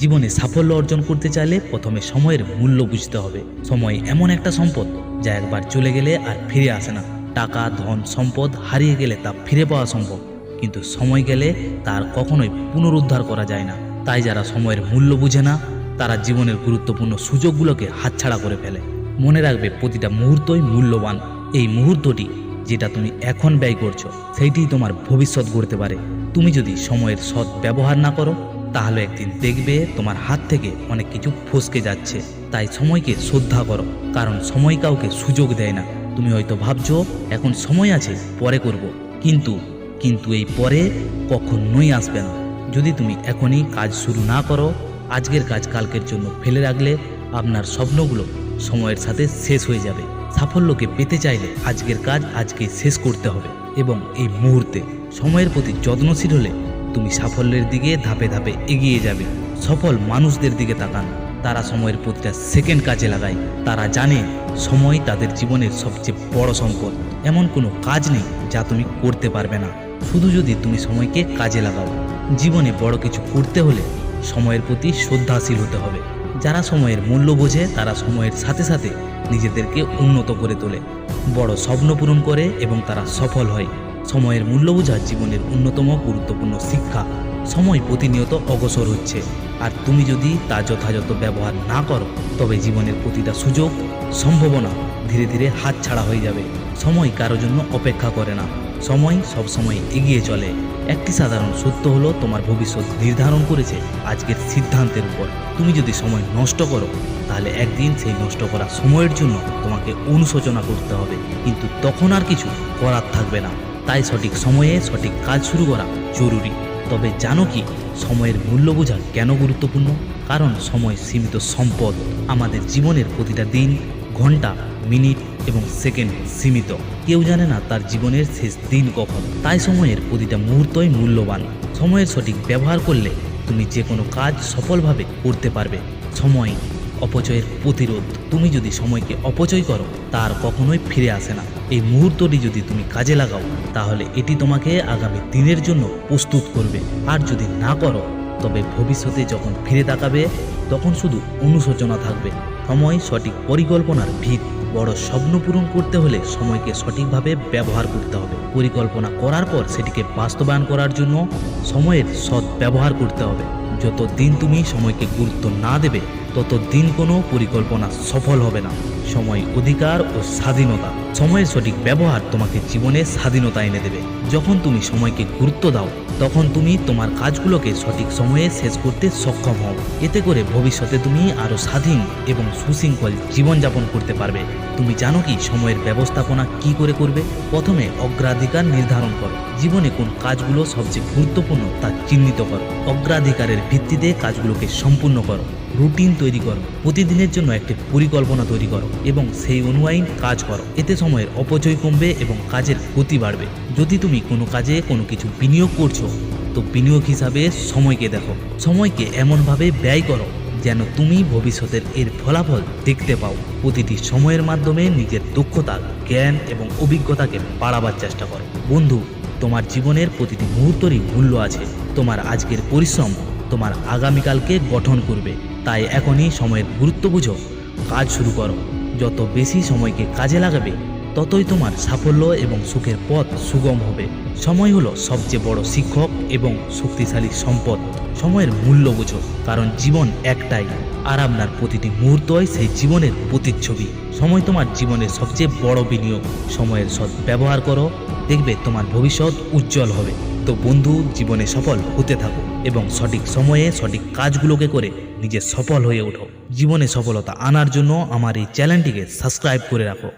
জীবনে সাফল্য অর্জন করতে চাইলে প্রথমে সময়ের মূল্য বুঝতে হবে। সময় এমন একটা সম্পদ যা একবার চলে গেলে আর ফিরে আসে না। টাকা, ধন, সম্পদ হারিয়ে গেলে তা ফিরে পাওয়া সম্ভব, কিন্তু সময় গেলে তার কখনোই পুনরুদ্ধার করা যায় না। তাই যারা সময়ের মূল্য বুঝে না তারা জীবনের গুরুত্বপূর্ণ সুযোগগুলোকে হাতছাড়া করে ফেলে। মনে রাখবে, প্রতিটা মুহূর্তই মূল্যবান। এই মুহূর্তটি যেটা তুমি এখন ব্যয় করছো সেইটিই তোমার ভবিষ্যৎ গড়তে পারে। তুমি যদি সময়ের সৎ ব্যবহার না করো তাহলে একদিন দেখবে তোমার হাত থেকে অনেক কিছু ফসকে যাচ্ছে। তাই সময়কে শ্রদ্ধা করো, কারণ সময় কাউকে সুযোগ দেয় না। তুমি হয়তো ভাবছো এখন সময় আছে, পরে করব, কিন্তু এই পরে কখনোই আসবে না। যদি তুমি এখনই কাজ শুরু না করো, আজকের কাজ কালকের জন্য ফেলে রাখলে আপনার স্বপ্নগুলো সময়ের সাথে শেষ হয়ে যাবে। সাফল্যকে পেতে চাইলে আজকের কাজ আজকে শেষ করতে হবে, এবং এই মুহূর্তে সময়ের প্রতি যত্নশীল হলে তুমি সাফল্যের দিকে ধাপে ধাপে এগিয়ে যাবে। সফল মানুষদের দিকে তাকান, তারা সময়ের প্রতিটা সেকেন্ড কাজে লাগায়। তারা জানে সময় তাদের জীবনের সবচেয়ে বড় সম্পদ। এমন কোনো কাজ নেই যা তুমি করতে পারবে না, শুধু যদি তুমি সময়কে কাজে লাগাও। জীবনে বড় কিছু করতে হলে সময়ের প্রতি শ্রদ্ধাশীল হতে হবে। যারা সময়ের মূল্য বোঝে তারা সময়ের সাথে সাথে নিজেদেরকে উন্নত করে তোলে, বড় স্বপ্ন পূরণ করে এবং তারা সফল হয়। সময়ের মূল্য বোঝা জীবনের অন্যতম গুরুত্বপূর্ণ শিক্ষা। সময় প্রতিনিয়ত অগ্রসর হচ্ছে, আর তুমি যদি তা যথাযথ ব্যবহার না করো তবে জীবনের প্রতিটা সুযোগ, সম্ভাবনা ধীরে ধীরে হাতছাড়া হয়ে যাবে। সময় কারো জন্য অপেক্ষা করে না, সময় সবসময় এগিয়ে চলে। একটি সাধারণ সত্য হলো, তোমার ভবিষ্যৎ নির্ধারণ করেছে আজকের সিদ্ধান্তের উপর। তুমি যদি সময় নষ্ট করো তাহলে একদিন সেই নষ্ট করা সময়ের জন্য তোমাকে অনুশোচনা করতে হবে, কিন্তু তখন আর কিছু করার থাকবে না। তাই সঠিক সময়ে সঠিক কাজ শুরু করা জরুরি। তবে জানো কি, সময়ের মূল্য বোঝা কেন গুরুত্বপূর্ণ? কারণ সময় সীমিত সম্পদ। আমাদের জীবনের প্রতিটা দিন, ঘন্টা, মিনিট এবং সেকেন্ড সীমিত। কেউ জানে না তার জীবনের শেষ দিন কখন। তাই সময়ের প্রতিটা মুহূর্তই মূল্যবান। সময়ের সঠিক ব্যবহার করলে তুমি যে কোনো কাজ সফলভাবে করতে পারবে। সময় অপচয়ের প্রতিরোধ। তুমি যদি সময়কে অপচয় করো তার কখনোই ফিরে আসে না। এই মুহূর্তটি যদি তুমি কাজে লাগাও তাহলে এটি তোমাকে আগামী দিনের জন্য প্রস্তুত করবে, আর যদি না করো তবে ভবিষ্যতে যখন ফিরে তাকাবে তখন শুধু অনুশোচনা থাকবে। সময় সঠিক পরিকল্পনার ভিত। বড় স্বপ্ন পূরণ করতে হলে সময়কে সঠিকভাবে ব্যবহার করতে হবে। পরিকল্পনা করার পর সেটিকে বাস্তবায়ন করার জন্য সময়ের সৎ ব্যবহার করতে হবে। যত দিন তুমি সময়কে গুরুত্ব না দেবে তত দিন কোনো পরিকল্পনা সফল হবে না। সময় অধিকার ও স্বাধীনতা। সময়ের সঠিক ব্যবহার তোমাকে জীবনে স্বাধীনতা এনে দেবে। যখন তুমি সময়কে গুরুত্ব দাও তখন তুমি তোমার কাজগুলোকে সঠিক সময়ে শেষ করতে সক্ষম হও। এতে করে ভবিষ্যতে তুমি আরও স্বাধীন এবং সুশৃঙ্খল জীবনযাপন করতে পারবে। তুমি জানো কি সময়ের ব্যবস্থাপনা কি করে করবে? প্রথমে অগ্রাধিকার নির্ধারণ করো। জীবনে কোন কাজগুলো সবচেয়ে গুরুত্বপূর্ণ তা চিহ্নিত করো। অগ্রাধিকারের ভিত্তিতে কাজগুলোকে সম্পূর্ণ করো। রুটিন তৈরি করো। প্রতিদিনের জন্য একটি পরিকল্পনা তৈরি করো এবং সেই অনুযায়ী কাজ করো। এতে সময়ের অপচয় কমবে এবং কাজের গতি বাড়বে। যদি তুমি কোনো কাজে কোনো কিছু বিনিয়োগ করছো তো বিনিয়োগ হিসাবে সময়কে দেখো। সময়কে এমনভাবে ব্যয় করো যেন তুমি ভবিষ্যতের এর ফলাফল দেখতে পাও। প্রতিটি সময়ের মাধ্যমে নিজের দক্ষতা, জ্ঞান এবং অভিজ্ঞতাকে বাড়াবার চেষ্টা করো। বন্ধু, তোমার জীবনের প্রতিটি মুহূর্তেরই মূল্য আছে। তোমার আজকের পরিশ্রম তোমার আগামীকালকে গঠন করবে। তাই এখনই সময়ের গুরুত্ব বুঝো, কাজ শুরু করো। যত বেশি সময়কে কাজে লাগাবে ততই তোমার সাফল্য এবং সুখের পথ সুগম হবে। সময় হলো সবচেয়ে বড় শিক্ষক এবং শক্তিশালী সম্পদ। সময়ের মূল্য বুঝো, কারণ জীবন একটাই, আর আপনার প্রতিটি মুহূর্তই সেই জীবনের প্রতিচ্ছবি। সময় তোমার জীবনের সবচেয়ে বড় বিনিয়োগ। সময়ের সৎ ব্যবহার করো, দেখবে তোমার ভবিষ্যৎ উজ্জ্বল হবে। তো বন্ধু, জীবনে সফল হতে থাকো এবং সঠিক সময়ে সঠিক কাজগুলোকে করে নিজে সফল হয়ে ওঠো। জীবনে সফলতা আনার জন্য আমার এই চ্যানেলটিকে সাবস্ক্রাইব করে রাখো।